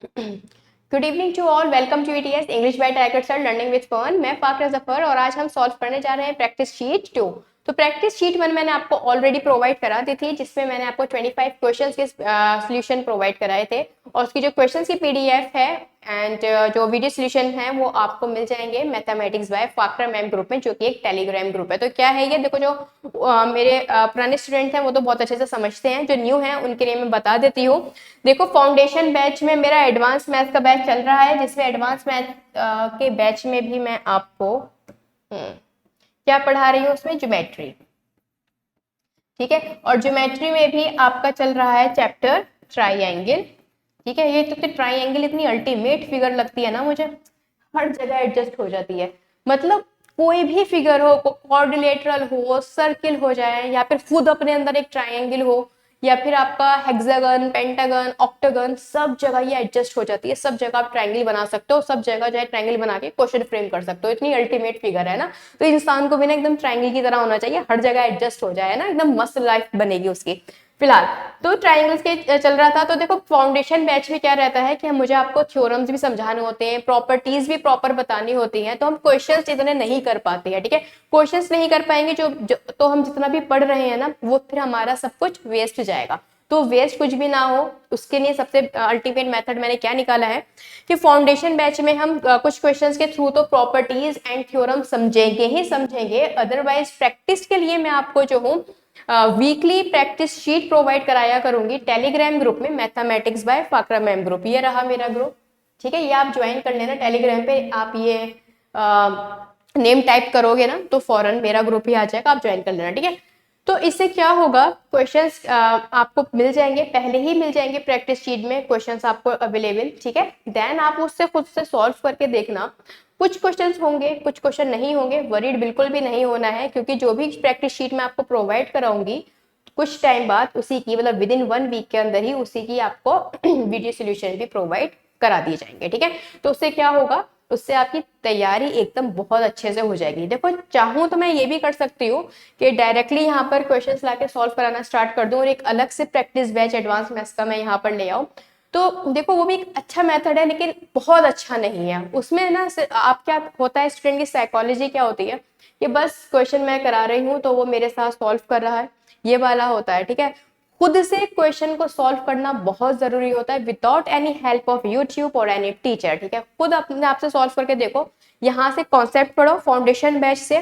Good evening to all, welcome to ETS English by Tiger sir learning with fun. मैं फाकरा जफर और आज हम solve करने जा रहे हैं प्रैक्टिस शीट 2। तो प्रैक्टिस शीट 1 मैंने आपको ऑलरेडी प्रोवाइड करा दी थी, जिसमें मैंने आपको 25 क्वेश्चंस के सॉल्यूशन प्रोवाइड कराए थे और उसकी जो क्वेश्चंस की पीडीएफ है एंड जो वीडियो सॉल्यूशन है वो आपको मिल जाएंगे मैथमेटिक्स बाय फाकरा मैम ग्रुप में, जो कि एक टेलीग्राम ग्रुप है। तो क्या है ये, देखो जो मेरे पुराने स्टूडेंट हैं वो तो बहुत अच्छे से समझते हैं, जो न्यू हैं उनके लिए मैं बता देती हूँ। देखो फाउंडेशन बैच में मेरा एडवांस मैथ का बैच चल रहा है, जिसमें एडवांस मैथ के बैच में भी मैं आपको क्या पढ़ा रही हूँ, उसमें ज्योमेट्री, ठीक है। और ज्योमेट्री में भी आपका चल रहा है चैप्टर ट्राइंगल, ठीक है। ये तो ट्राइंगल इतनी अल्टीमेट फिगर लगती है ना मुझे, हर जगह एडजस्ट हो जाती है। मतलब कोई भी फिगर हो, क्वाड्रिलेटरल हो, सर्किल हो जाए, या फिर खुद अपने अंदर एक ट्राइंगल हो, या फिर आपका हेक्सागन, पेंटागन, ऑक्टागन, सब जगह ये एडजस्ट हो जाती है। सब जगह आप ट्राइंगल बना सकते हो, सब जगह जो है ट्राइंगल बना के क्वेश्चन फ्रेम कर सकते हो। इतनी अल्टीमेट फिगर है ना, तो इंसान को भी ना एकदम ट्राइंगल की तरह होना चाहिए, हर जगह एडजस्ट हो जाए ना, एकदम मस्त लाइफ बनेगी उसकी। फिलहाल तो ट्राइंगल्स के चल रहा था। तो देखो फाउंडेशन बैच में क्या रहता है कि मुझे आपको थ्योरम्स भी समझाने होते हैं, प्रॉपर्टीज भी प्रॉपर बतानी होती हैं, तो हम क्वेश्चंस इतने नहीं कर पाते हैं, ठीक है। क्वेश्चंस नहीं कर पाएंगे तो हम जितना भी पढ़ रहे हैं ना, वो फिर हमारा सब कुछ वेस्ट जाएगा। तो वेस्ट कुछ भी ना हो, उसके लिए सबसे अल्टीमेट मेथड मैंने क्या निकाला है कि फाउंडेशन बैच में हम कुछ क्वेश्चंस के थ्रू तो प्रॉपर्टीज एंड थ्योरम समझेंगे ही समझेंगे, अदरवाइज प्रैक्टिस के लिए मैं आपको जो हूँ वीकली प्रैक्टिस शीट प्रोवाइड कराया करूंगी टेलीग्राम ग्रुप में, मैथमेटिक्स बाय फाकरा मैम ग्रुप। ये रहा मेरा ग्रुप, ठीक है। ये आप ज्वाइन कर लेना टेलीग्राम पे, आप ये नेम टाइप करोगे ना तो फौरन मेरा ग्रुप ही आ जाएगा, आप ज्वाइन कर लेना, ठीक है। तो इससे क्या होगा, क्वेश्चंस आपको मिल जाएंगे, पहले ही मिल जाएंगे प्रैक्टिस शीट में क्वेश्चंस आपको अवेलेबल, ठीक है। देन आप उससे खुद से सॉल्व करके देखना। कुछ क्वेश्चंस होंगे, कुछ क्वेश्चन नहीं होंगे, वरीड बिल्कुल भी नहीं होना है, क्योंकि जो भी प्रैक्टिस शीट मैं आपको प्रोवाइड कराऊंगी कुछ टाइम बाद उसी की, मतलब विद इन 1 वीक के अंदर ही उसी की आपको वीडियो सोल्यूशन भी प्रोवाइड करा दिए जाएंगे, ठीक है। तो उससे क्या होगा, उससे आपकी तैयारी एकदम बहुत अच्छे से हो जाएगी। देखो चाहूँ तो मैं ये भी कर सकती हूँ कि डायरेक्टली यहाँ पर क्वेश्चंस लाके सॉल्व कराना स्टार्ट कर दूं और एक अलग से प्रैक्टिस बैच एडवांस मैथ्स का मैं यहाँ पर ले आऊँ। तो देखो वो भी एक अच्छा मेथड है, लेकिन बहुत अच्छा नहीं है। उसमें ना आप क्या होता है, स्टूडेंट की साइकोलॉजी क्या होती है कि बस क्वेश्चन मैं करा रही हूँ तो वो मेरे साथ सॉल्व कर रहा है, ये वाला होता है, ठीक है। खुद से क्वेश्चन को सॉल्व करना बहुत जरूरी होता है, without any help of YouTube और एनी टीचर, ठीक है। खुद अपने आप से सॉल्व करके देखो, यहाँ से कॉन्सेप्ट पढ़ो फाउंडेशन बैच से,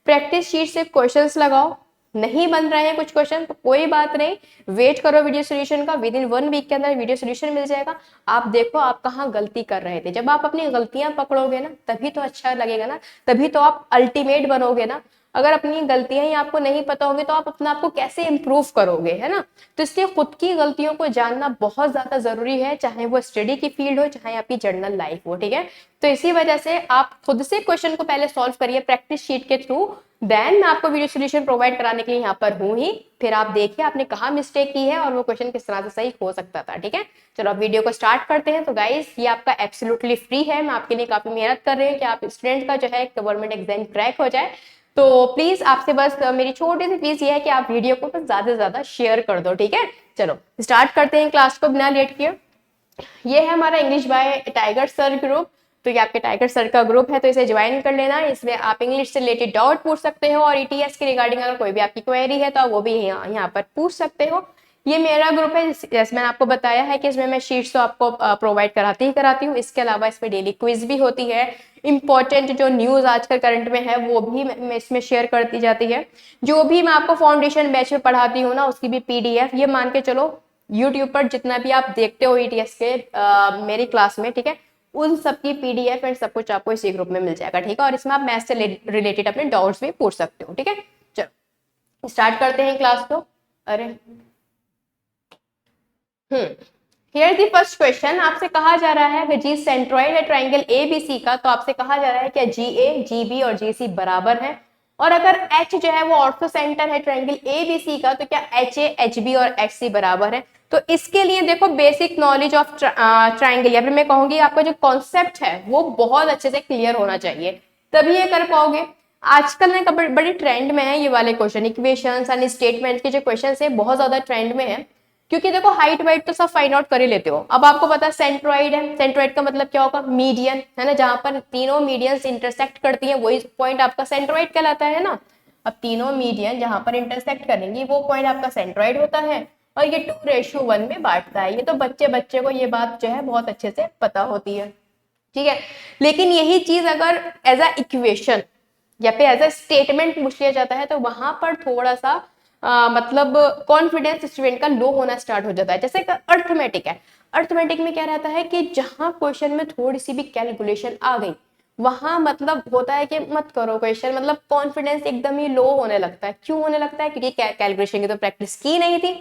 प्रैक्टिस शीट से क्वेश्चंस लगाओ। नहीं बन रहे हैं कुछ क्वेश्चन तो कोई बात नहीं, वेट करो वीडियो सोल्यूशन का, विद इन 1 वीक के अंदर वीडियो सोल्यूशन मिल जाएगा। आप देखो आप कहाँ गलती कर रहे थे, जब आप अपनी गलतियां पकड़ोगे ना तभी तो अच्छा लगेगा ना, तभी तो आप अल्टीमेट बनोगे ना। अगर अपनी गलतियां ही आपको नहीं पता होगी तो आप अपना आपको कैसे इंप्रूव करोगे, है ना। तो इसलिए खुद की गलतियों को जानना बहुत ज्यादा जरूरी है, चाहे वो स्टडी की फील्ड हो, चाहे आपकी जर्नल लाइफ हो, ठीक है। तो इसी वजह से आप खुद से क्वेश्चन को पहले सॉल्व करिए प्रैक्टिस शीट के थ्रू, देन मैं आपको वीडियो सोल्यूशन प्रोवाइड कराने के लिए यहाँ पर हूँ ही। फिर आप देखिए आपने कहाँ मिस्टेक की है और वो क्वेश्चन किस तरह से सही हो सकता था, ठीक है। चलो अब वीडियो को स्टार्ट करते हैं। तो गाइस ये आपका एब्सोल्युटली फ्री है, मैं आपके लिए काफी मेहनत कर रही हूँ कि आप स्टूडेंट का जो है गवर्नमेंट एग्जाम क्रैक हो जाए। तो प्लीज आपसे बस मेरी छोटी सी प्लीज ये है कि आप वीडियो को ज्यादा से ज्यादा शेयर कर दो, ठीक है। चलो स्टार्ट करते हैं क्लास को बिना लेट किए। ये है हमारा English by Tiger sir group. तो ये आपके टाइगर सर का ग्रुप है, तो इसे ज्वाइन कर लेना। इसमें आप इंग्लिश से रिलेटेड डाउट पूछ सकते हो और ईटीएस के रिगार्डिंग अगर कोई भी आपकी क्वेरी है तो आप वो भी यहाँ पर पूछ सकते हो। ये मेरा ग्रुप है, जैसे मैंने आपको बताया है कि इसमें मैं शीट्स तो आपको प्रोवाइड कराती ही कराती हूँ। इसके अलावा इसमें डेली क्विज भी होती है, इंपॉर्टेंट जो न्यूज आजकल करंट में है वो भी मैं इसमें शेयर करती जाती है। जो भी मैं आपको फाउंडेशन बैच में पढ़ाती हूँ ना उसकी भी पीडीएफ, ये मान के चलो यूट्यूब पर जितना भी आप देखते हो ईटीएस के मेरी क्लास में, ठीक है, उन सब की पीडीएफ एंड सब कुछ आपको इसी ग्रुप में मिल जाएगा, ठीक है। और इसमें आप मैथ से रिलेटेड अपने डाउट्स भी पूछ सकते हो, ठीक है। चलो स्टार्ट करते हैं क्लास को। अरे हियर द फर्स्ट क्वेश्चन, आपसे कहा जा रहा है कि जी सेंट्रॉइड है ट्राइंगल एबीसी का, तो आपसे कहा जा रहा है क्या जी ए जी बी और जी सी बराबर है। और अगर एच जो है वो ऑर्थो सेंटर है ट्राइंगल एबीसी का, तो क्या एच ए एच बी और एच सी बराबर है। तो इसके लिए देखो बेसिक नॉलेज ऑफ ट्राइंगल, या फिर मैं कहूंगी आपका जो कॉन्सेप्ट है वो बहुत अच्छे से क्लियर होना चाहिए, तभी ये कर पाओगे। आजकल ना बड़ी ट्रेंड में है ये वाले क्वेश्चन, इक्वेशंस एंड स्टेटमेंट के जो क्वेश्चन है बहुत ज्यादा ट्रेंड में है। क्योंकि देखो हाइट वाइट तो सब फाइंड आउट कर ही लेते हो। अब आपको पता है सेंट्रोइड है, सेंट्रोइड का मतलब क्या होगा, मीडियन है ना, जहां पर तीनों मीडियंस इंटरसेक्ट करती हैं वही पॉइंट आपका सेंट्रोइड कहलाता है ना। अब तीनों मीडियन जहां पर इंटरसेक्ट करेंगी वो पॉइंट आपका सेंट्रोइड होता है, और ये 2:1 में बांटता है। ये तो बच्चे बच्चे को ये बात जो है बहुत अच्छे से पता होती है, ठीक है। लेकिन यही चीज अगर एज अ इक्वेशन या फिर एज अ स्टेटमेंट पूछ लिया जाता है तो वहां पर थोड़ा सा मतलब कॉन्फिडेंस स्टूडेंट का लो होना स्टार्ट हो जाता है। जैसे अर्थमेटिक है, अर्थमेटिक में क्या रहता है कि जहां क्वेश्चन में थोड़ी सी भी कैलकुलेशन आ गई वहां मतलब होता है कि मत करो क्वेश्चन, मतलब कॉन्फिडेंस एकदम ही लो होने लगता है। क्यों होने लगता है, क्योंकि कैलकुलेशन की तो प्रैक्टिस की नहीं थी,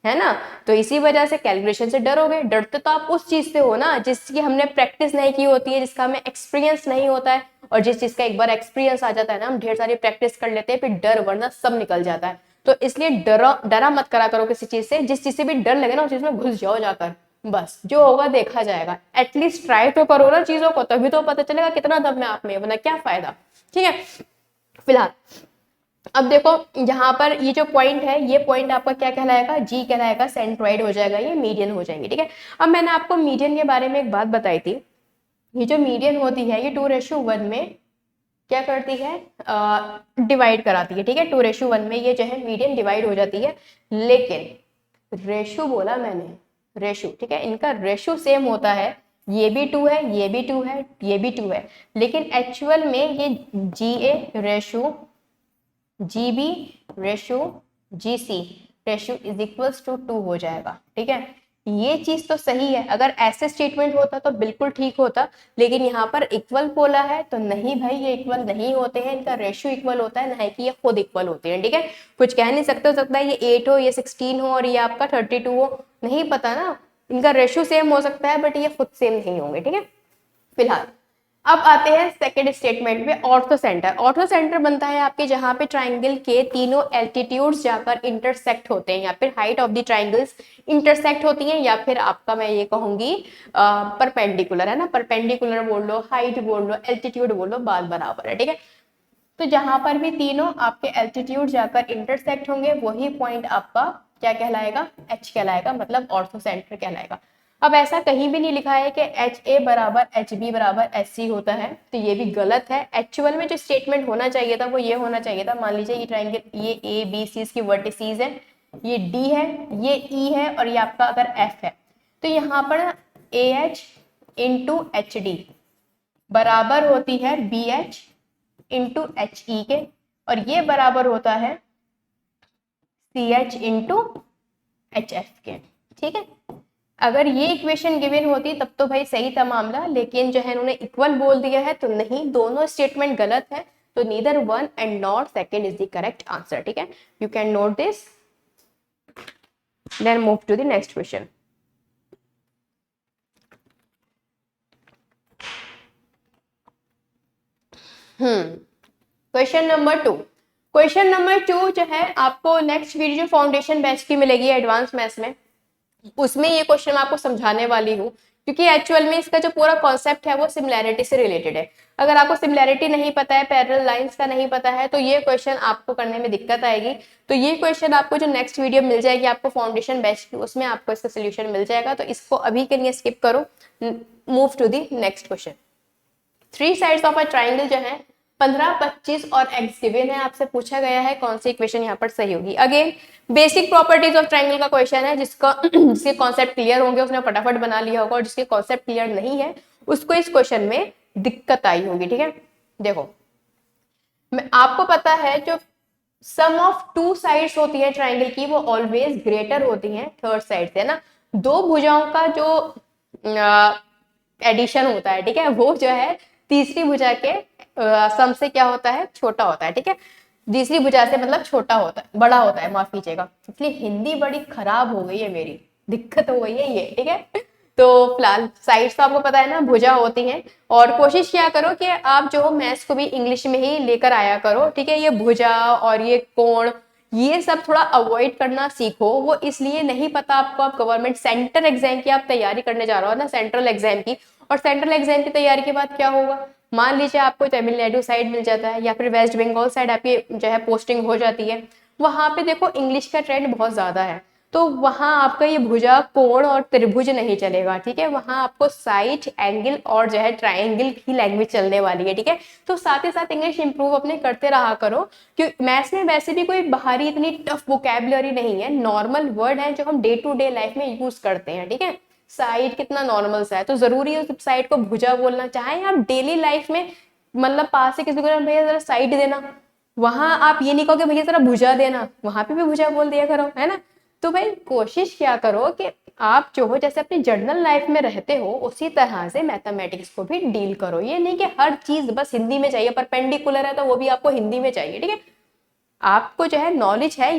है ना। तो इसी वजह से कैलकुलेशन से डरोगे। डरते तो आप उस चीज से हो ना जिसकी हमने प्रैक्टिस नहीं की होती है, जिसका हमें एक्सपीरियंस नहीं होता है। और जिस चीज का एक बार एक्सपीरियंस आ जाता है ना, हम ढेर सारी प्रैक्टिस कर लेते हैं, फिर डर वरना सब निकल जाता है। तो इसलिए डरा मत करा करो किसी चीज से, जिस चीज से भी डर लगे ना उस चीज में घुस जाओ जाकर, बस जो होगा देखा जाएगा। एटलीस्ट ट्राई तो करो ना चीजों को, तभी तो पता चलेगा कितना दम है आप में, वरना क्या फायदा, ठीक है। फिलहाल अब देखो यहाँ पर ये जो पॉइंट है, ये पॉइंट आपका क्या कहलाएगा, जी कहलाएगा, सेंट्रोइड हो जाएगा, ये मीडियन हो जाएंगे, ठीक है। अब मैंने आपको मीडियन के बारे में एक बात बताई थी, ये जो मीडियन होती है ये 2:1 में क्या करती है, डिवाइड कराती है, ठीक है। 2:1 में ये जो है मीडियन डिवाइड हो जाती है। लेकिन रेशो बोला मैंने, रेशो, ठीक है, इनका रेशो सेम होता है, ये भी 2 है, ये भी 2 है, ये भी 2 है, लेकिन एक्चुअल में ये GA ratio, GB ratio, GC ratio is equals to 2 हो जाएगा, ठीक है। ये चीज तो सही है, अगर ऐसे स्टेटमेंट होता तो बिल्कुल ठीक होता, लेकिन यहाँ पर इक्वल बोला है तो नहीं भाई, ये इक्वल नहीं होते हैं, इनका रेशो इक्वल होता है, नहीं कि ये खुद इक्वल होते हैं, ठीक है। कुछ कह नहीं सकते, हो सकता है ये 8 हो, ये 16 हो और ये आपका 32 हो, नहीं पता ना, इनका रेशो सेम हो सकता है बट ये खुद सेम नहीं होंगे, ठीक है। फिलहाल अब आते हैं सेकेंड स्टेटमेंट में, ऑर्थो सेंटर। ऑर्थो सेंटर बनता है आपके जहां पे ट्राइंगल के तीनों एल्टीट्यूड्स जाकर इंटरसेक्ट होते हैं, या फिर height of the triangles intersect होती हैं, या फिर आपका मैं ये कहूंगी परपेंडिकुलर, है ना, परपेंडिकुलर बोल लो, हाइट बोल लो, एल्टीट्यूड बोल लो, बात बराबर है, ठीक है। तो जहां पर भी तीनों आपके एल्टीट्यूड जाकर इंटरसेक्ट होंगे वही पॉइंट आपका क्या कहलाएगा, एच कहलाएगा, मतलब ऑर्थो सेंटर कहलाएगा। अब ऐसा कहीं भी नहीं लिखा है कि HA बराबर HB बराबर HC होता है, तो ये भी गलत है। एक्चुअल में जो स्टेटमेंट होना चाहिए था वो ये होना चाहिए था, मान लीजिए ये ट्राइंगल, ये ABC इसकी वर्टिसीज है, ये D है, ये E है, और ये आपका अगर F है, तो यहाँ पर AH इंटू HD बराबर होती है BH इंटू HE के, और ये बराबर होता है CH इंटू HF के, ठीक है। अगर ये इक्वेशन गिवन होती तब तो भाई सही था मामला, लेकिन जो है इन्होंने इक्वल बोल दिया है, तो नहीं, दोनों स्टेटमेंट गलत है, तो neither one and not second is the correct answer, ठीक है। You can note this, then move to the next question. Question number 2। Question number 2 जो है आपको नेक्स्ट वीडियो जो फाउंडेशन बैच की मिलेगी एडवांस मैथ्स में, उसमें ये क्वेश्चन मैं आपको समझाने वाली हूँ, क्योंकि एक्चुअल में इसका जो पूरा कॉन्सेप्ट है वो सिमिलैरिटी से रिलेटेड है। अगर आपको सिमिलैरिटी नहीं पता है, पैरेलल लाइंस का नहीं पता है, तो ये क्वेश्चन आपको करने में दिक्कत आएगी। तो ये क्वेश्चन आपको जो नेक्स्ट वीडियो मिल जाएगी आपको फाउंडेशन बैच की, उसमें आपको इसका सोल्यूशन मिल जाएगा, तो इसको अभी के लिए स्किप करो, move to the next question. 3 sides of a triangle जो है 15, 25 और x गिवन है, आपसे पूछा गया है कौन सी इक्वेशन यहाँ पर सही होगी। Again basic properties of triangle का क्वेश्चन है, जिसके कॉन्सेप्ट क्लियर होंगे उसने फटाफट बना लिया होगा, और जिसके कॉन्सेप्ट क्लियर नहीं है उसको इस क्वेश्चन में दिक्कत आई होगी, ठीक है। देखो मैं आपको पता है जो सम ऑफ 2 साइड्स होती है ट्राइंगल की वो ऑलवेज ग्रेटर होती है थर्ड साइड से ना। दो भुजाओं का जो एडिशन होता है, ठीक है, वो जो है तीसरी भुजा के सम से क्या होता है, छोटा होता है, ठीक है। तीसरी भुजा से मतलब छोटा होता है, बड़ा होता है, माफ कीजिएगा, इसलिए हिंदी बड़ी खराब हो गई है मेरी, दिक्कत हो गई है ये, ठीक है। तो फिलहाल साइड्स तो आपको पता है ना, भुजा होती हैं, और कोशिश किया करो कि आप जो मैथ्स को भी इंग्लिश में ही लेकर आया करो, ठीक है। ये भुजा और ये कोण ये सब थोड़ा अवॉइड करना सीखो। वो इसलिए नहीं पता आपको, आप गवर्नमेंट सेंटर एग्जाम की आप तैयारी करने जा रहे हो ना, सेंट्रल एग्जाम की, और सेंट्रल एग्जाम की तैयारी के बाद क्या होगा, मान लीजिए आपको तमिलनाडु साइड मिल जाता है या फिर वेस्ट बंगाल साइड आपकी जो है पोस्टिंग हो जाती है, वहां पे देखो इंग्लिश का ट्रेंड बहुत ज्यादा है, तो वहां आपका ये भुजा, कोण और त्रिभुज नहीं चलेगा, ठीक है। वहां आपको साइड, एंगल और जो है ट्राइंगल की लैंग्वेज चलने वाली है, ठीक है। तो साथ ही साथ इंग्लिश इंप्रूव अपने करते रहा करो, क्योंकि मैथ्स में वैसे भी कोई बाहरी इतनी टफ वोकैबुलरी नहीं है, नॉर्मल वर्ड है जो हम डे टू डे लाइफ में यूज करते हैं, ठीक है। साइड कितना नॉर्मल सा है, तो जरूरी है उस साइड को भुजा बोलना, चाहे आप डेली लाइफ में मतलब पास से किसी को भैया जरा साइड देना, वहां आप ये नहीं कहोगे भैया जरा भुजा देना, वहां पे भी भुजा बोल दिया करो, है ना। तो भाई कोशिश क्या करो कि आप जो हो जैसे अपनी जर्नल लाइफ में रहते हो उसी तरह से मैथमेटिक्स को भी डील करो। ये नहीं कि हर चीज बस हिंदी में चाहिए, परपेंडिकुलर है तो वो भी आपको हिंदी में चाहिए, ठीक है। आपको जो है नॉलेज है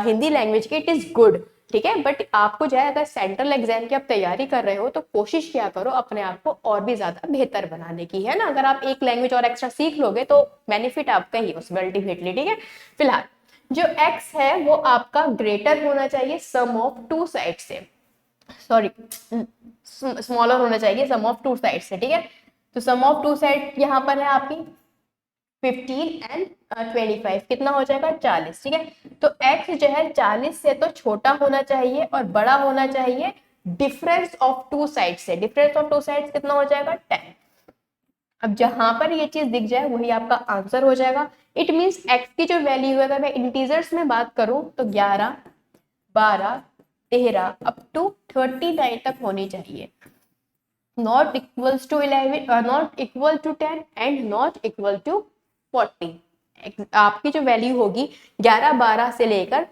हिंदी लैंग्वेज की, इट इज गुड, ठीक है। बट आपको जो है अगर सेंट्रल एग्जाम की आप तैयारी कर रहे हो तो कोशिश क्या करो अपने आप को और भी ज्यादा बेहतर बनाने की, है ना। अगर आप एक लैंग्वेज और एक्स्ट्रा सीख लोगे तो बेनिफिट आपका ही उसमें अल्टीमेटली, ठीक है। फिलहाल जो x है वो आपका ग्रेटर होना चाहिए सम ऑफ टू साइड से, सॉरी स्मॉलर होना चाहिए सम ऑफ टू साइड से, ठीक है। तो सम ऑफ टू साइड यहाँ पर है आपकी 15 एंड 25, कितना हो जाएगा 40, ठीक है। तो x जो है 40 से तो छोटा होना चाहिए और बड़ा होना चाहिए डिफरेंस ऑफ टू साइड से, डिफरेंस ऑफ टू साइड कितना हो जाएगा 10। अब जहां पर ये चीज दिख जाए वही आपका आंसर हो जाएगा। इट मींस x की जो वैल्यू है, अगर मैं इंटीजर्स में बात करूं तो 11, 12, 13 अप टू 39 तक होनी चाहिए, not equals to 11, not equal to 10 and not equal to 40। आपकी जो वैल्यू होगी 11, 12 से लेकर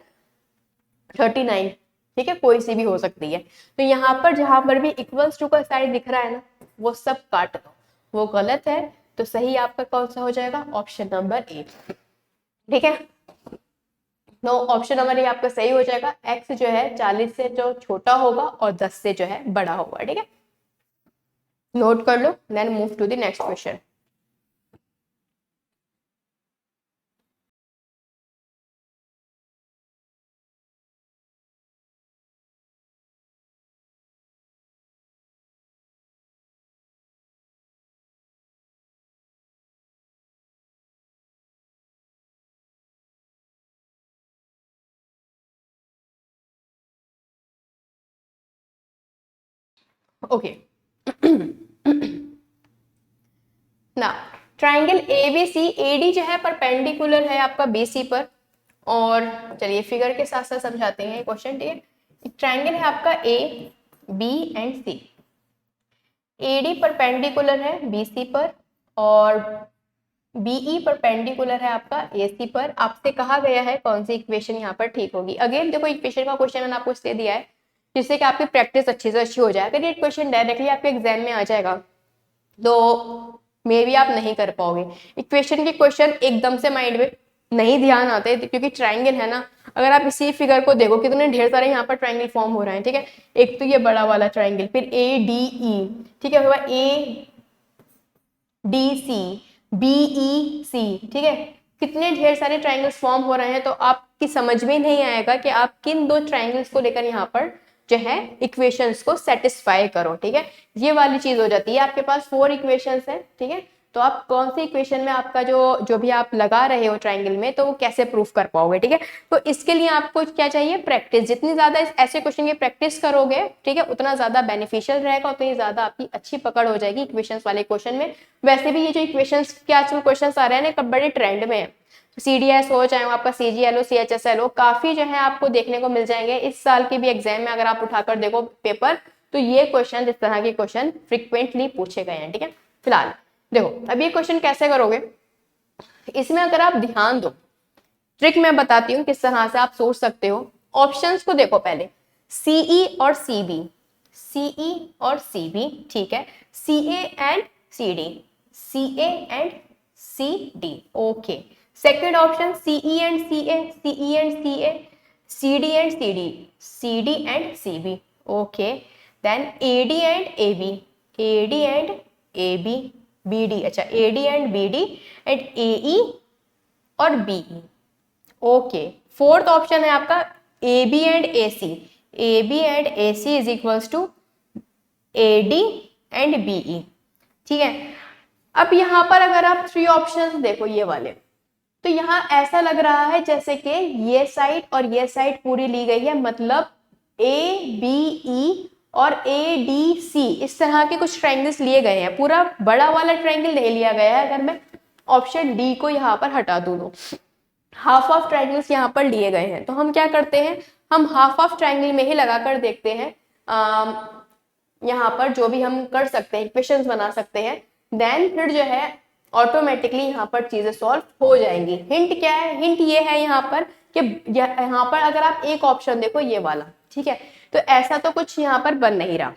39, ठीक है, कोई सी भी हो सकती है। तो यहाँ पर जहां पर भी इक्वल्स टू का साइन दिख रहा है ना, वो सब काट दो, वो गलत है। तो सही आपका कौन सा हो जाएगा, ऑप्शन नंबर ए, ठीक है। नो, ऑप्शन नंबर ए आपका सही हो जाएगा। एक्स जो है 40 से जो छोटा होगा और 10 से जो है बड़ा होगा, ठीक है। नोट कर लो, then move to the next question. Okay ना, ट्राइंगल एबीसी, एडी जो है परपेंडिकुलर है आपका बीसी पर, और चलिए फिगर के साथ साथ समझाते हैं क्वेश्चन, ठीक है। ट्राइंगल है आपका A B and C, AD perpendicular है बीसी पर और बीई परपेंडिकुलर है आपका एसी पर। आपसे कहा गया है कौन सी इक्वेशन यहाँ पर ठीक होगी। अगेन देखो इक्वेशन का क्वेश्चन मैंने आपको इसलिए दिया है जिससे कि आपकी प्रैक्टिस अच्छी से अच्छी हो जाए। अगर ये क्वेश्चन डायरेक्टली आपके एग्जाम में आ जाएगा तो मे भी आप नहीं कर पाओगे। इक्वेशन के क्वेश्चन एकदम से माइंड में नहीं ध्यान आते क्योंकि ट्राइंगल है ना। अगर आप इसी फिगर को देखो कितने ढेर सारे यहाँ पर ट्राइंगल फॉर्म हो रहे हैं, ठीक है। एक तो ये बड़ा वाला ट्राइंगल, फिर ए डी ई, ठीक है, A D C, B E सी, ठीक है। कितने ढेर सारे ट्राइंगल्स फॉर्म हो रहे हैं, तो आपकी समझ में नहीं आएगा कि आप किन दो ट्राइंगल्स को लेकर यहाँ पर जो है इक्वेशंस को सेटिस्फाई करो, ठीक है। ये वाली चीज हो जाती है। आपके पास 4 इक्वेशंस है, ठीक है, तो आप कौन सी इक्वेशन में आपका जो भी आप लगा रहे हो ट्राइंगल में तो वो कैसे प्रूफ कर पाओगे, ठीक है। तो इसके लिए आपको क्या चाहिए, प्रैक्टिस। जितनी ज्यादा ऐसे क्वेश्चन की प्रैक्टिस करोगे, ठीक है, उतना ज्यादा बेनिफिशियल रहेगा, उतनी ज्यादा आपकी अच्छी पकड़ हो जाएगी इक्वेशंस वाले क्वेश्चन में। वैसे भी ये जो इक्वेशंस के आजकल क्वेश्चन आ रहे हैं ना, बड़े ट्रेंड में है। CDS हो चाहे आपका CGL हो, CHSL हो, काफी जो है आपको देखने को मिल जाएंगे। इस साल के भी एग्जाम में अगर आप उठाकर देखो पेपर तो ये क्वेश्चन, इस तरह के क्वेश्चन फ्रिक्वेंटली पूछे गए हैं, ठीक है। फिलहाल देखो अब ये क्वेश्चन कैसे करोगे, इसमें अगर आप ध्यान दो, ट्रिक मैं बताती हूँ किस तरह से आप सोच सकते हो। ऑप्शंस को देखो पहले, CE और CB, CE और CB, ठीक है, CA and CD, CA and CD, okay. Second option CE and CA, CE and CA, CD and CD, CD and CB, okay. Then AD and AB, AD and AB, BD, अच्छा AD and BD and AE और BE, okay. Fourth option है आपका AB and AC, AB and AC is equals to AD and BE, ठीक है। अब यहां पर अगर आप 3 ऑप्शंस देखो ये वाले, तो यहां ऐसा लग रहा है जैसे कि ये साइड और ये साइड पूरी ली गई है, मतलब ABE और ADC, इस तरह के कुछ ट्रायंगल्स लिए गए हैं। पूरा बड़ा वाला ट्रायंगल नहीं लिया गया है। अगर मैं ऑप्शन डी को यहाँ पर हटा दूँ तो हाफ ऑफ ट्रायंगल्स यहाँ पर लिए गए हैं। तो हम क्या करते हैं, हम हाफ ऑफ ट्रायंगल में ही लगाकर देखते हैं। यहाँ पर जो भी हम कर सकते हैं, इक्वेशंस बना सकते हैं, देन फिर जो है ऑटोमेटिकली यहाँ पर चीजें सॉल्व हो जाएंगी। हिंट क्या है, हिंट ये है यहाँ पर कि यहाँ पर अगर आप एक ऑप्शन देखो ये वाला, ठीक है, तो ऐसा तो कुछ यहाँ पर बन नहीं रहा,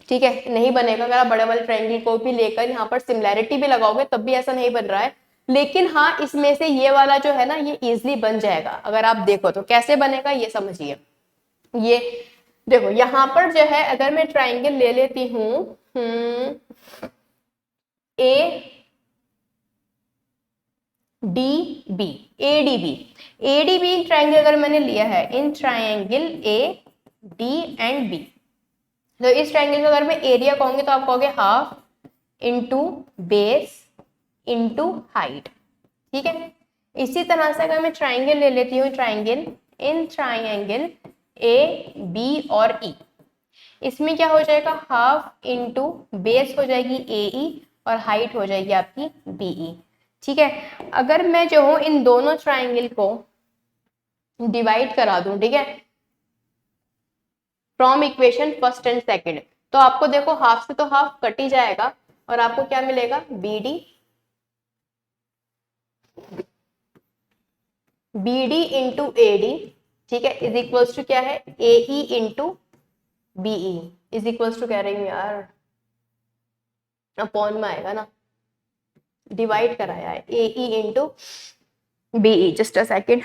ठीक है, नहीं बनेगा। अगर आप बड़े वाले ट्रायंगल को भी लेकर यहाँ पर सिमिलैरिटी भी लगाओगे तब भी ऐसा नहीं बन रहा है। लेकिन हाँ, इसमें से ये वाला जो है ना, ये इजिली बन जाएगा। अगर आप देखो तो कैसे बनेगा ये समझिए। ये देखो यहाँ पर जो है, अगर मैं ट्रायंगल ले लेती हूँ ADB ट्रायंगल अगर मैंने लिया है, इन ट्रायंगल ADB, तो इस ट्रायंगल का अगर मैं एरिया कहूंगी तो आप कहोगे half into base into height, ठीक है। इसी तरह से अगर मैं ट्रायंगल ले लेती हूँ, ट्रायंगल इन ट्रायंगल AB और E, इसमें क्या हो जाएगा, हाफ इंटू बेस हो जाएगी AE और हाइट हो जाएगी आपकी BE, ठीक है। अगर मैं जो हूं इन दोनों ट्रायंगल को डिवाइड करा दूं, ठीक है, from equation first and second, तो आपको देखो हाफ से तो हाफ कट ही जाएगा और आपको क्या मिलेगा, BD इंटू AD, ठीक है, इज इक्वल्स टू क्या है, AE into BE, is equals to कह रही हूँ यार, अपॉन में आएगा ना, डिवाइड कराया है, AE into BE, just a second.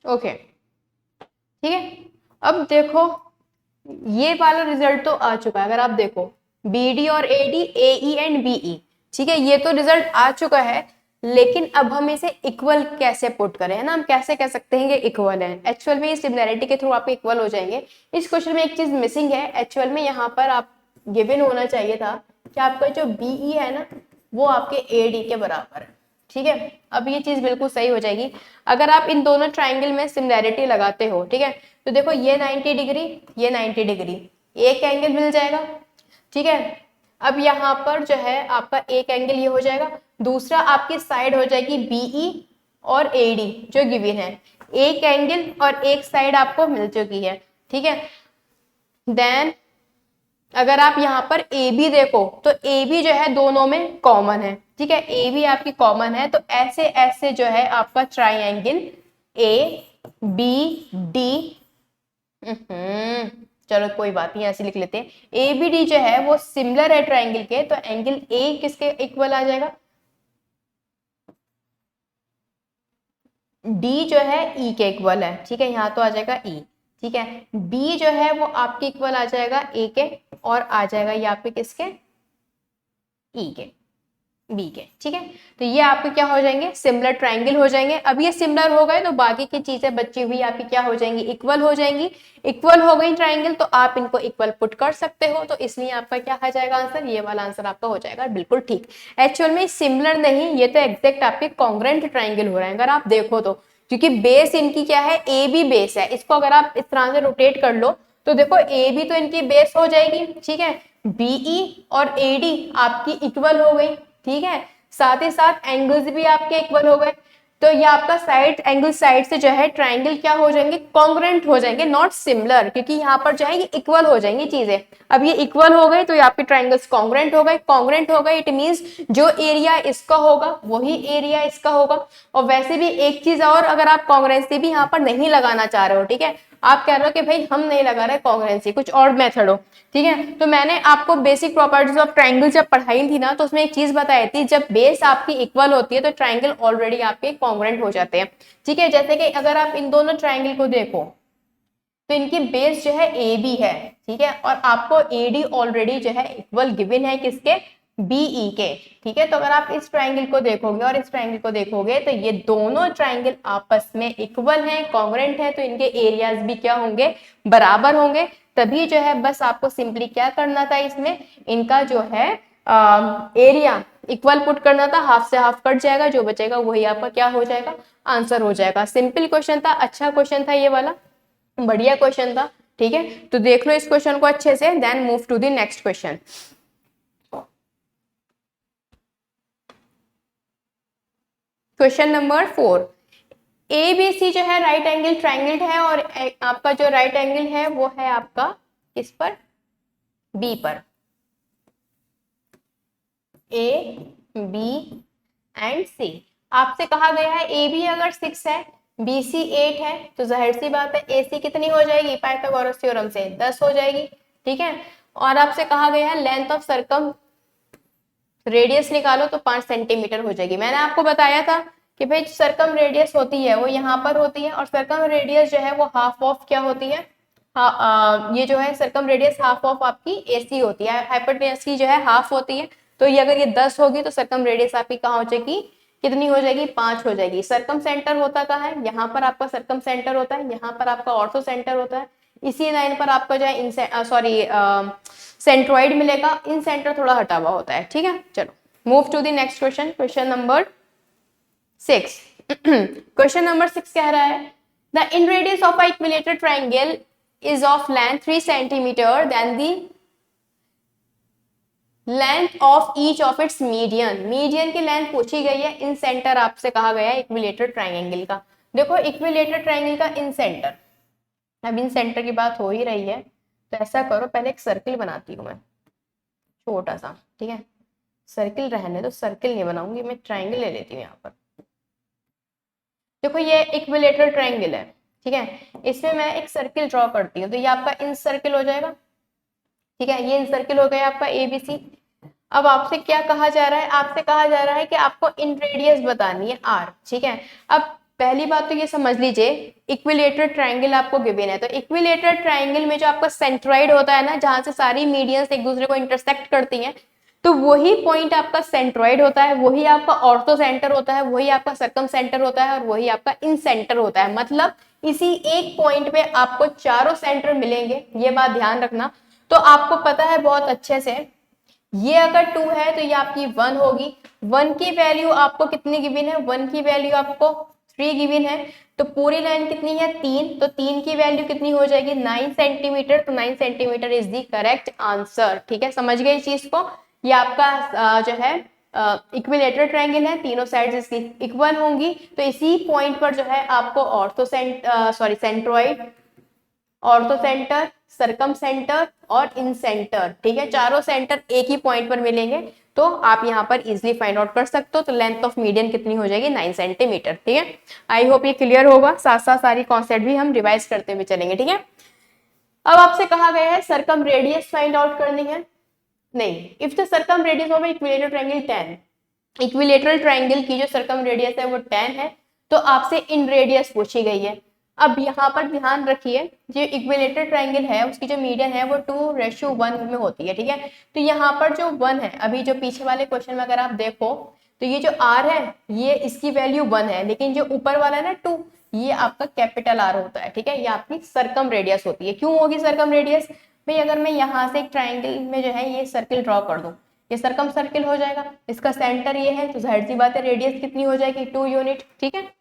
Okay, ठीक है। अब देखो ये वाला रिजल्ट तो आ चुका है। अगर आप देखो BD और AD, AE एंड BE, ठीक है, ये तो रिजल्ट आ चुका है। लेकिन अब हम इसे इक्वल कैसे पुट करें, है ना, हम कैसे कह सकते हैं कि इक्वल है। एक्चुअल में सिमिलैरिटी के थ्रू आपके इक्वल हो जाएंगे। इस क्वेश्चन में एक चीज मिसिंग है। एक्चुअल में यहाँ पर आप गिवन होना चाहिए था कि आपका जो BE है ना, वो आपके AD के बराबर है, ठीक है। अब ये चीज बिल्कुल सही हो जाएगी अगर आप इन दोनों ट्राइंगल में सिमिलैरिटी लगाते हो, ठीक है। तो देखो ये 90 डिग्री, ये 90 डिग्री, एक एंगल मिल जाएगा, ठीक है। अब यहाँ पर जो है आपका एक एंगल ये हो जाएगा, दूसरा आपकी साइड हो जाएगी BE और AD जो गिवन है। एक एंगल और एक साइड आपको मिल चुकी है, ठीक है। देन अगर आप यहाँ पर AB देखो तो AB जो है दोनों में कॉमन है, ठीक है, AB आपकी कॉमन है। तो ऐसे ऐसे जो है आपका ट्राइएंगल ABD, चलो कोई बात नहीं, ऐसे लिख लेते हैं। ABD जो है वो सिमिलर है ट्राइंगल के, तो एंगल A किसके इक्वल आ जाएगा, D जो है E के इक्वल है, ठीक है, यहाँ तो आ जाएगा E, ठीक है। B जो है वो आपके इक्वल आ जाएगा A के, और आ जाएगा ये आपके किसके, E के, बी के, ठीक है। तो ये आपके क्या हो जाएंगे, सिमिलर ट्राइंगल हो जाएंगे। अब ये सिमिलर हो गए तो बाकी की चीजें बची हुई आपकी क्या हो जाएंगी, इक्वल हो जाएंगी। इक्वल हो गई ट्राइंगल तो आप इनको इक्वल पुट कर सकते हो, तो इसलिए आपका क्या आ जाएगा आंसर, ये वाला आंसर आपका हो जाएगा बिल्कुल ठीक। एक्चुअल में सिमिलर नहीं, ये तो एग्जैक्ट आपके कॉन्ग्रेंट ट्राइंगल हो रहा है अगर आप देखो तो, क्योंकि बेस इनकी क्या है, ए बी बेस है। इसको अगर आप इस तरह से रोटेट कर लो तो देखो ए बी तो इनकी बेस हो जाएगी, ठीक है। बीई और एडी आपकी इक्वल हो गई, ठीक है। साथ ही साथ एंगल्स भी आपके इक्वल हो गए, तो ये आपका साइड एंगल साइड से जो है ट्राइंगल क्या हो जाएंगे, कॉन्ग्रेंट हो जाएंगे, नॉट सिमिलर, क्योंकि यहाँ पर जो है ये इक्वल हो जाएंगी चीजें। अब ये इक्वल हो गए तो ये आपके ट्राइंगल्स कॉन्ग्रेंट हो गए। कॉन्ग्रेंट हो गए इट मींस जो एरिया इसका होगा वही एरिया इसका होगा। और वैसे भी एक चीज और, अगर आप कॉन्ग्रेंसी भी यहाँ पर नहीं लगाना चाह रहे हो, ठीक है, आप कह रहे हो कि भाई हम नहीं लगा रहे कॉन्ग्रेंसी, कुछ और मेथड हो, ठीक है, तो मैंने आपको बेसिक प्रॉपर्टीज ऑफ ट्राइंगल जब पढ़ाई थी ना, तो उसमें एक चीज बताई थी, जब बेस आपकी इक्वल होती है तो ट्राइंगल ऑलरेडी आपके कॉन्ग्रेंट हो जाते हैं, ठीक है। जैसे कि अगर आप इन दोनों ट्राइंगल को देखो तो इनकी बेस जो है ए बी है, ठीक है, और आपको एडी ऑलरेडी जो है इक्वल गिवन है किसके, बीई के, ठीक है। तो अगर आप इस ट्राइंगल को देखोगे और इस ट्राइंगल को देखोगे तो ये दोनों ट्राइंगल आपस में इक्वल हैं, कॉन्ग्रेंट है, तो इनके एरियाज भी क्या होंगे, बराबर होंगे। तभी जो है बस आपको सिंपली क्या करना था, इसमें इनका जो है एरिया इक्वल पुट करना था, हाफ से हाफ कट जाएगा, जो बचेगा वही आपका क्या हो जाएगा, आंसर हो जाएगा। सिंपल क्वेश्चन था, अच्छा क्वेश्चन था ये वाला, बढ़िया क्वेश्चन था, ठीक है। तो देख लो इस क्वेश्चन को अच्छे से, then move to the next question. Question number 4, A B C जो है राइट एंगल ट्राइंगल है, और आपका जो राइट एंगल है वो है आपका किस पर, बी पर। ए बी एंड सी, आपसे कहा गया है ए बी अगर 6 है, बी सी 8 है, तो जाहिर सी बात है ए सी कितनी हो जाएगी, पाइथागोरस थ्योरम से 10 हो जाएगी, ठीक है। और आपसे कहा गया है लेंथ ऑफ सर्कम रेडियस निकालो, तो 5 सेंटीमीटर हो जाएगी। मैंने आपको बताया था कि भाई सर्कम रेडियस होती है वो यहाँ पर होती है, और सर्कम रेडियस जो है वो हाफ ऑफ क्या होती है, ये जो है सर्कम रेडियस हाफ ऑफ आपकी एसी होती है, हाइपोटेनस की जो है हाफ होती है। तो ये अगर ये 10 होगी तो सर्कम रेडियस आपकी कहाँ हो जाएगी, कितनी हो जाएगी, 5 हो जाएगी। सर्कम सेंटर होता कहाँ है, यहाँ पर आपका सर्कम सेंटर होता है, यहाँ पर आपका ऑर्थो सेंटर होता है, इसी लाइन पर आपका जो है सॉरी सेंट्रॉइड मिलेगा, इन सेंटर थोड़ा हटा हुआ होता है, ठीक है। चलो move to the next question, question number 6। Question number 6 कह रहा है the inradius of a equilateral triangle is of length 3 centimetre then the length of each of its median. Median की लेंथ पूछी गई है, इन सेंटर आपसे कहा गया है इक्विलेटरल ट्रायंगल का। देखो इक्विलेटरल ट्रायंगल का इन सेंटर, अब इन सेंटर की बात हो ही रही है तो ऐसा करो, पहले एक सर्किल बनाती हूँ मैं छोटा सा, ठीक है। सर्किल रहने दो, सर्किल नहीं बनाऊंगी मैं, ट्रायंगल ले लेती हूँ यहाँ पर। देखो ये इक्विलेटरल ट्रायंगल है, ठीक है, इसमें मैं एक सर्किल ड्रॉ करती हूँ, तो ये आपका इन सर्किल हो जाएगा, ठीक है। ये इन सर्किल हो गया आपका एबीसी। अब आपसे क्या कहा जा रहा है, आपसे कहा जा रहा है कि आपको इन रेडियस बतानी है आर, ठीक है। अब पहली बात तो ये समझ लीजिए इक्विलेटरल ट्रायंगल आपको गिवन है, तो इक्विलेटरल ट्रायंगल में जो आपका सेंट्रॉइड होता है ना, जहां से सारी मीडियंस एक दूसरे को इंटरसेक्ट करती हैं, तो वही पॉइंट आपका सेंट्रॉइड होता है, वही आपका ऑर्थो सेंटर होता है, वही आपका सर्कम सेंटर होता है, और वही आपका इन सेंटर होता है। मतलब इसी एक पॉइंट पे आपको चारों सेंटर मिलेंगे, ये बात ध्यान रखना। तो आपको पता है बहुत अच्छे से, ये अगर 2 है तो ये आपकी 1 होगी। 1 की वैल्यू आपको कितनी गिवन है, 1 की वैल्यू आपको 3 गिवन है, तो पूरी लाइन कितनी है 3, तो 3 की वैल्यू कितनी हो जाएगी 9 सेंटीमीटर, तो 9 centimetre is the correct answer, ठीक है। समझ गए इस चीज को, ये आपका जो है इक्विलेटरल ट्रायंगल है, तीनों साइड्स इसकी इक्वल होंगी, तो इसी पॉइंट पर जो है आपको ortho centroid, ortho centre, circum centre और इन सेंटर, ठीक है, चारों सेंटर एक ही पॉइंट पर मिलेंगे, तो आप यहाँ पर इजिली फाइंड आउट कर सकते हो। तो लेंथ ऑफ मीडियन कितनी हो जाएगी 9 सेंटीमीटर, ठीक है। आई होप ये क्लियर होगा, साथ साथ सारी कॉन्सेप्ट भी हम रिवाइज करते हुए चलेंगे, ठीक है। अब आपसे कहा गया है सरकम रेडियस फाइंड आउट करनी है, नहीं, if the circumradius of equilateral triangle 10, equilateral triangle की जो सरकम रेडियस है वो 10 है, तो आपसे इन रेडियस पूछी गई है। अब यहाँ पर ध्यान रखिए, जो इक्विलेटरल ट्रायंगल है उसकी जो मीडियन है वो 2:1 में होती है, ठीक है। तो यहाँ पर जो 1 है, अभी जो पीछे वाले क्वेश्चन में अगर आप देखो तो ये जो r है ये इसकी वैल्यू 1 है, लेकिन जो ऊपर वाला है ना 2, ये आपका कैपिटल R होता है, ठीक है। ये आपकी सरकम रेडियस होती है। क्यों होगी सरकम रेडियस? भाई अगर मैं यहाँ से एक ट्राइंगल में जो है ये सर्किल ड्रॉ कर दूं, ये सरकम सर्किल हो जाएगा, इसका सेंटर ये है, तो जाहिर सी बात है रेडियस कितनी हो जाएगी, 2 यूनिट, ठीक है।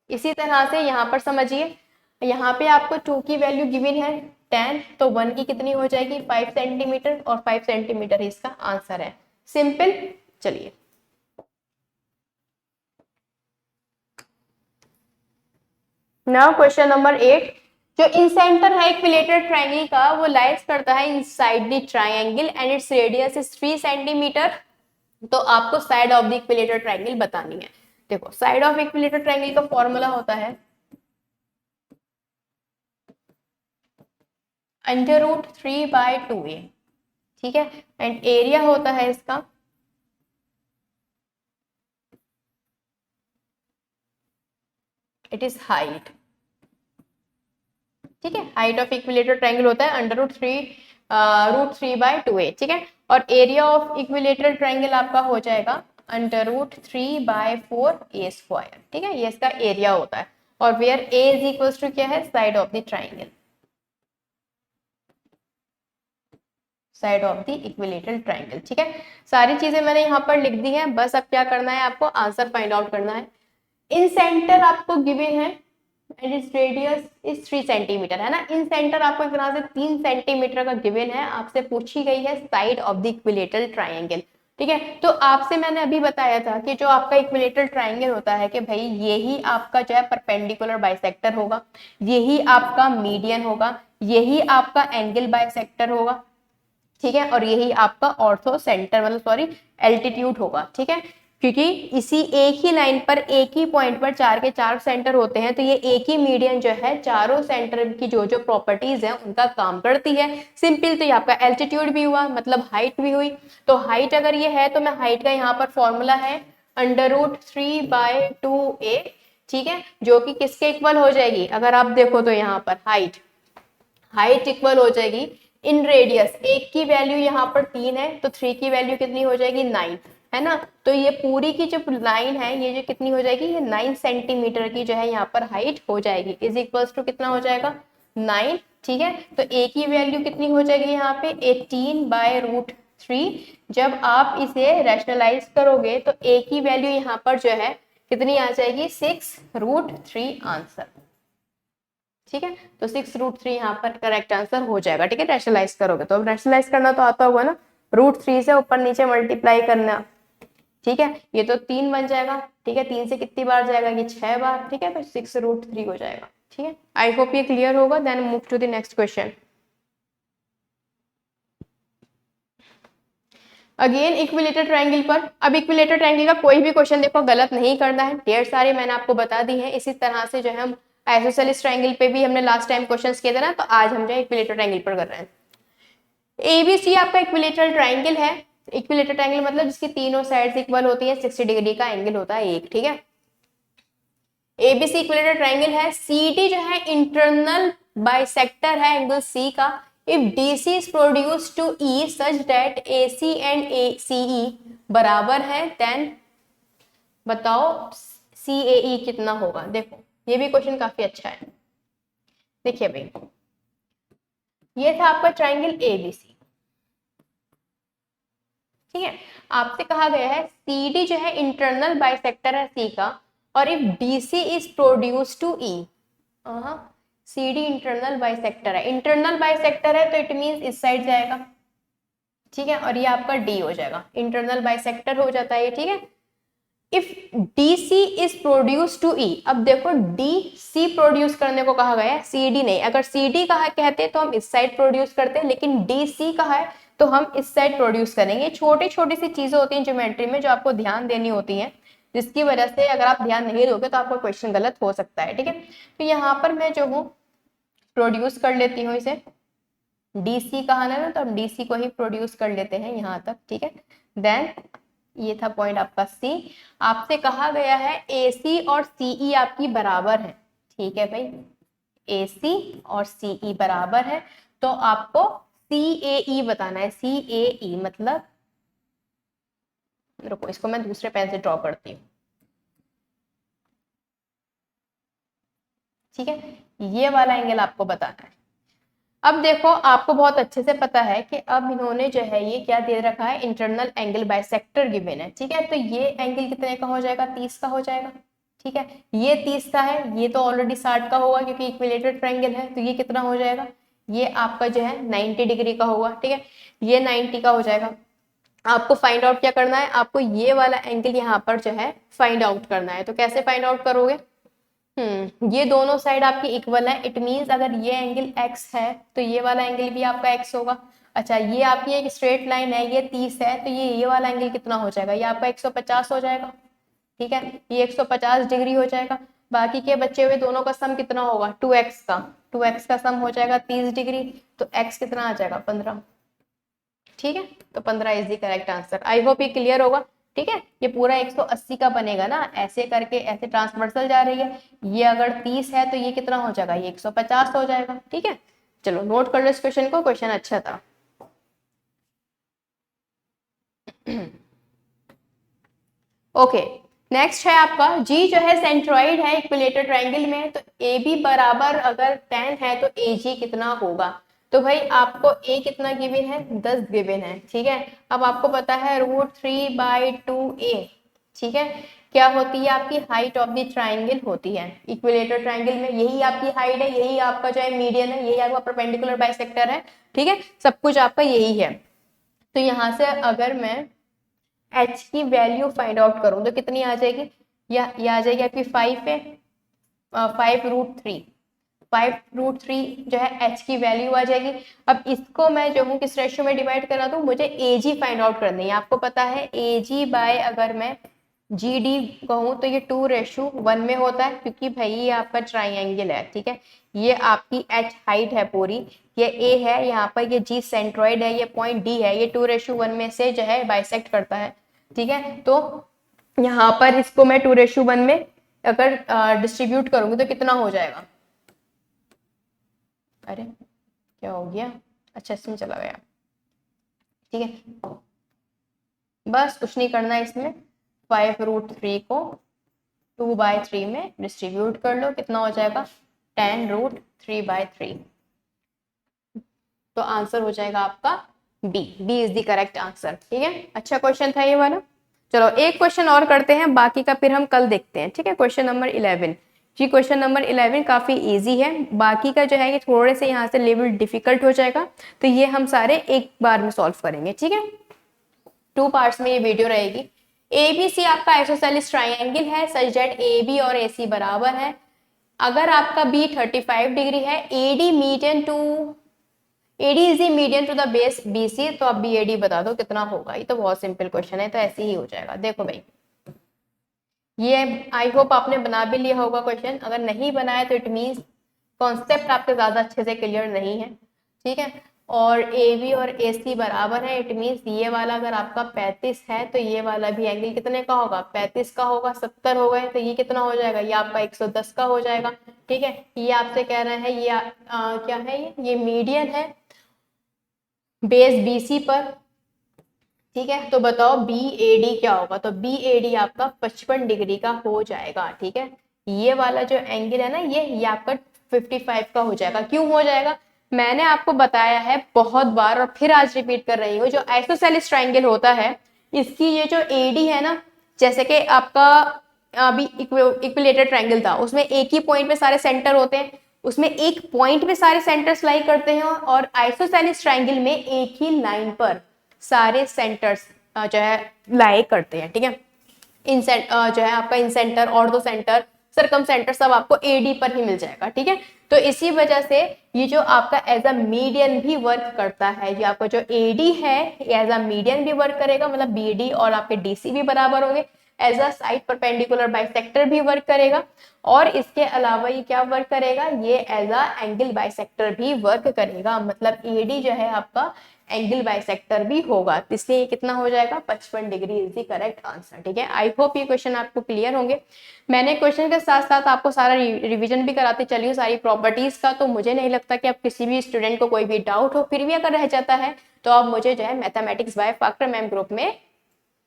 इसी तरह से यहाँ पर समझिए, यहाँ पे आपको 2 की वैल्यू गिवन है 10, तो 1 की कितनी हो जाएगी 5 सेंटीमीटर, और 5 सेंटीमीटर इसका आंसर है। सिंपल। चलिए नाउ क्वेश्चन नंबर 8। जो इन सेंटर है इक्विलेटरल ट्रायंगल का, वो लाइज करता है inside the triangle and its radius is 3 centimetre. तो आपको side of the equilateral triangle बतानी है। देखो साइड ऑफ इक्विलेटरल ट्रायंगल का फॉर्मूला होता है √3/2a, ठीक है। एंड एरिया होता है इसका इट इज हाइट, ठीक है। हाइट ऑफ इक्विलेटरल ट्रायंगल होता है √3/2a, ठीक है। और एरिया ऑफ इक्विलेटरल ट्रायंगल आपका हो जाएगा √3/4a², ठीक है। ये इसका एरिया होता है। और where a is equals to क्या है, side of the triangle, side of the equilateral triangle, ठीक है। सारी चीजें मैंने यहाँ पर लिख दी हैं, बस अब क्या करना है आपको, आंसर फाइंड आउट करना है। इन सेंटर आपको गिवन है and its radius is 3 centimetre, है ना। इन सेंटर आपको एक तरह से 3 सेंटीमीटर का गिवन है, आपसे पूछी गई है side of the equilateral triangle, ठीक है। तो आपसे मैंने अभी बताया था कि जो आपका इक्विलेटरल ट्रायंगल होता है कि भाई यही आपका जो है परपेंडिकुलर बाइसेक्टर होगा, यही आपका मीडियन होगा, यही आपका एंगल बाइसेक्टर होगा, ठीक है। और यही आपका ऑर्थो सेंटर मतलब सॉरी एल्टीट्यूड होगा, ठीक है। क्योंकि इसी एक ही लाइन पर एक ही पॉइंट पर 4 के 4 सेंटर होते हैं, तो ये एक ही मीडियन जो है चारों सेंटर की जो जो प्रॉपर्टीज है उनका काम करती है। सिंपल। तो ये आपका एल्टीट्यूड भी हुआ, मतलब हाइट भी हुई। तो हाइट अगर ये है तो मैं हाइट का यहाँ पर फॉर्मूला है √3/2a, ठीक है, जो कि किसके इक्वल हो जाएगी, अगर आप देखो तो यहाँ पर हाइट इक्वल हो जाएगी इन रेडियस। एक की वैल्यू यहाँ पर 3 है, तो 3 की वैल्यू कितनी हो जाएगी 9, है ना। तो ये पूरी की जो लाइन है ये जो कितनी हो जाएगी, ये 9 सेंटीमीटर की जो है यहाँ पर हाइट हो जाएगी, इज इक्वल्स टू कितना हो जाएगा 9, ठीक है। तो ए की वैल्यू कितनी हो जाएगी यहाँ पे 18/√3। जब आप इसे रैशनलाइज करोगे तो ए की वैल्यू यहाँ पर जो है कितनी आ जाएगी 6√3 आंसर, ठीक है। तो 6√3 यहाँ पर करेक्ट आंसर हो जाएगा, ठीक है, रैशनलाइज करोगे तो। अब रैशनलाइज करना तो आता होगा ना, √3 से ऊपर नीचे मल्टीप्लाई करना, ठीक है। ये तो 3 बन जाएगा, ठीक है। 3 से कितनी बार जाएगा, ये 6 बार, ठीक है। तो 6√3 हो जाएगा, ठीक है। आई होप ये क्लियर होगा। Then move to the next question. Again equilateral triangle पर। अब इक्विलेटरल ट्रायंगल का कोई भी क्वेश्चन देखो गलत नहीं करना है, ढेर सारे मैंने आपको बता दी हैं। इसी तरह से जो है हम आइसोसेलेस ट्रायंगल पे भी हमने लास्ट टाइम क्वेश्चंस किए थे ना, तो आज हम जो है इक्विलेटरल ट्रायंगल पर कर रहे हैं। एबीसी आपका इक्विलेटरल ट्रायंगल है। इक्विलेटरल ट्रायंगल मतलब जिसकी तीनों साइड्स इक्वल होती है, 60 डिग्री का एंगल होता है एक, ठीक है। एबीसी इक्विलेटरल ट्रायंगल है। सीडी जो है इंटरनल बाइसेक्टर है एंगल सी का। If DC is produce to E such that AC and ACE बराबर है, देन बताओ सीएई कितना होगा। देखो ये भी क्वेश्चन काफी अच्छा है। देखिए भाई, ये था आपका ट्रायंगल एबीसी, ठीक है। आपसे कहा गया है सीडी जो है इंटरनल बाइसेक्टर है सी का, और if DC is produce to E, CD internal bisector है, इंटरनल बाइसेक्टर है तो इट मींस इस साइड जाएगा, ठीक है। और ये आपका डी हो जाएगा, इंटरनल बाइसेक्टर हो जाता है ये, ठीक है। If DC is produce to E, अब देखो DC प्रोड्यूस करने को कहा गया है, CD नहीं। अगर CD कहा कहते तो हम इस साइड प्रोड्यूस करते, लेकिन DC कहा है तो हम इस साइड प्रोड्यूस करेंगे। छोटी छोटी सी चीजें होती हैं ज्योमेट्री में जो आपको ध्यान देनी होती हैं, जिसकी वजह से अगर आप ध्यान नहीं दोगे तो आपका क्वेश्चन गलत हो सकता है, ठीक है। तो यहाँ पर मैं जो हूँ प्रोड्यूस कर लेती हूँ इसे, DC कहा ना, तो हम DC को ही प्रोड्यूस कर लेते हैं यहाँ तक, ठीक है। देन ये था पॉइंट आपका सी। आपसे कहा गया है AC और CE आपकी बराबर है, ठीक है भाई। AC और CE बराबर है, तो आपको CAE बताना है। CAE मतलब, रुको इसको मैं दूसरे पेन से ड्रॉ करती हूँ, ठीक है, ये वाला एंगल आपको बताना है। अब देखो आपको बहुत अच्छे से पता है कि अब इन्होंने जो है ये क्या दे रखा है, इंटरनल एंगल बाइसेक्टर गिवन है, ठीक है। तो ये एंगल कितने का हो जाएगा, 30 का हो जाएगा, ठीक है। ये 30 का है, ये तो ऑलरेडी 60 का होगा क्योंकि इक्विलेटरल ट्रायंगल है, तो ये कितना हो जाएगा, ये आपका जो है 90 डिग्री का होगा, ठीक है, ये 90 का हो जाएगा। आपको फाइंड आउट क्या करना है, आपको ये वाला एंगल यहाँ पर जो है फाइंड आउट करना है। तो कैसे फाइंड आउट करोगे, ये दोनों साइड आपकी इक्वल है, इट मींस अगर ये एंगल x है तो ये वाला एंगल भी आपका x होगा। अच्छा, ये आपकी एक स्ट्रेट लाइन है, ये 30 है, तो ये वाला एंगल कितना हो जाएगा, ये आपका 150 हो जाएगा, ठीक है, ये 150 डिग्री हो जाएगा। बाकी के बचे हुए दोनों का सम कितना होगा, 2x का, 2x का सम हो जाएगा 30 डिग्री, तो x कितना आ जाएगा, 15, ठीक है। तो 15 is the correct answer. I hope ये क्लियर होगा, ठीक है। ये पूरा 180 का बनेगा ना, ऐसे करके ऐसे ट्रांसवर्सल जा रही है, ये अगर 30 है तो ये कितना हो जाएगा, ये 150 हो जाएगा, ठीक है। चलो नोट कर लो इस क्वेश्चन को, क्वेश्चन अच्छा था। ओके, नेक्स्ट है आपका जी जो है सेंट्रॉइड है इक्विलेटर ट्रायंगल में, तो ए बी बराबर अगर 10 है तो ए जी कितना होगा। तो भाई आपको ए कितना गिवन है, 10 गिवन है, ठीक है। अब आपको पता है √3/2a, ठीक है, क्या होती है आपकी हाइट ऑफ द ट्रायंगल होती है इक्विलेटर ट्रायंगल में, यही आपकी हाइट है, यही आपका जो है मीडियन है, यही आपका परपेंडिकुलर बाइसेक्टर है, ठीक है, सब कुछ आपका यही है। तो यहाँ से अगर मैं h की वैल्यू फाइंड आउट करूं तो कितनी आ जाएगी, या ये आ जाएगी आपकी 5 है, 5√3, 5√3 जो है h की वैल्यू आ जाएगी। अब इसको मैं जो हूँ किस रेशियो में डिवाइड करा दूं, मुझे AG फाइंड आउट करनी है। आपको पता है AG बाय अगर मैं GD कहूँ तो ये 2:1 में होता है, क्योंकि भाई ये आपका ट्राइंगल है, ठीक है, ये आपकी h हाइट है पूरी, ये A है, यहाँ पर ये G सेंट्रॉइड है, ये पॉइंट D है, ये 2:1 में से जो है बाइसेक्ट करता है, ठीक है। तो यहाँ पर इसको मैं 2:1 में अगर डिस्ट्रीब्यूट करूंगी तो कितना हो जाएगा, अरे क्या हो गया, अच्छा इसमें चला गया, ठीक है, बस कुछ नहीं करना है इसमें, 5√3 को 2/3 में डिस्ट्रीब्यूट कर लो, कितना हो जाएगा 10√3/3, तो आंसर हो जाएगा आपका B is the correct answer, ठीक है। अच्छा क्वेश्चन था ये वाला। चलो एक क्वेश्चन और करते हैं, बाकी का फिर हम कल देखते हैं, ठीक है। क्वेश्चन नंबर 11 जी, क्वेश्चन नंबर 11 काफी इजी है, बाकी का जो है ये थोड़े से यहाँ से लेवल डिफिकल्ट हो जाएगा, तो ये हम सारे एक बार में सॉल्व करेंगे, ठीक है। 2 पार्ट्स में ये वीडियो रहेगी। ABC आपका आइसोसेलेस ट्राइंगल है सच दैट AB और AC बराबर है। अगर आपका B 35 डिग्री है, AD is the median to the base BC, तो आप BAD बता दो कितना होगा। ये तो बहुत सिंपल क्वेश्चन है, तो ऐसे ही हो जाएगा। देखो भाई, ये आई होप आपने बना भी लिया होगा क्वेश्चन, अगर नहीं बनाया तो इट मीन्स कॉन्सेप्ट आपके ज्यादा अच्छे से क्लियर नहीं है, ठीक है। और AB और AC बराबर है, इट मीन्स ये वाला अगर आपका 35 है तो ये वाला भी एंगल कितने का होगा, 35 का होगा। 70 हो गए तो ये कितना हो जाएगा, ये आपका 110 का हो जाएगा, ठीक है। ये आपसे कह रहे हैं ये क्या है, ये मीडियन है बेस BC पर, ठीक है। तो बताओ BAD क्या होगा, तो BAD आपका 55 डिग्री का हो जाएगा, ठीक है। ये वाला जो एंगल है ना, ये आपका 55 का हो जाएगा। क्यों हो जाएगा, मैंने आपको बताया है बहुत बार और फिर आज रिपीट कर रही हूँ, जो आइसोसेलेस ट्रायंगल होता है इसकी ये जो AD है ना, जैसे कि आपका अभी इक्विलेटर ट्रायंगल था, उसमें एक ही पॉइंट पे सारे सेंटर होते हैं, उसमें एक पॉइंट पे सारे सेंटर्स लाई करते हैं, और आइसोसेलेस ट्रायंगल में एक ही लाइन पर सारे सेंटर्स जो है लाई करते हैं, ठीक है। जो है आपका इन सेंटर, ऑर्थो सेंटर, सरकम सेंटर सब आपको AD पर ही मिल जाएगा, ठीक है। तो इसी वजह से ये जो आपका एज अ मीडियन भी वर्क करता है, ये आपका जो AD है एज अ मीडियन भी वर्क करेगा, मतलब BD और आपके DC भी बराबर होंगे, as a side perpendicular bisector भी वर्क करेगा, और इसके अलावा ये क्या वर्क करेगा, ये एज अ एंगल बाइसेक्टर भी वर्क करेगा। मतलब AD जो है आपका एंगल बाइसेक्टर भी होगा, इसलिए ये कितना हो जाएगा 55 degree is the correct answer. ठीक है, आई होप ये क्वेश्चन आपको क्लियर होंगे। मैंने क्वेश्चन के साथ साथ आपको सारा रिवीजन भी कराते चली हूँ सारी प्रॉपर्टीज का, तो मुझे नहीं लगता कि अब किसी भी स्टूडेंट को कोई भी डाउट हो। फिर भी अगर रह जाता है तो आप मुझे जो है मैथमेटिक्स बाय फाकर मैम ग्रुप में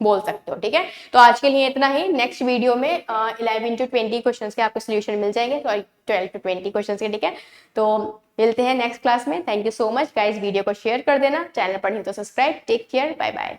बोल सकते हो। ठीक है, तो आज के लिए इतना ही। नेक्स्ट वीडियो में 11 to 20 क्वेश्चंस के आपको सोल्यूशन मिल जाएंगे, सॉरी 12 to 20 क्वेश्चंस के। ठीक है, तो मिलते हैं नेक्स्ट क्लास में। Thank you so much guys, video को शेयर कर देना, चैनल पर नहीं तो subscribe. Take care, bye bye.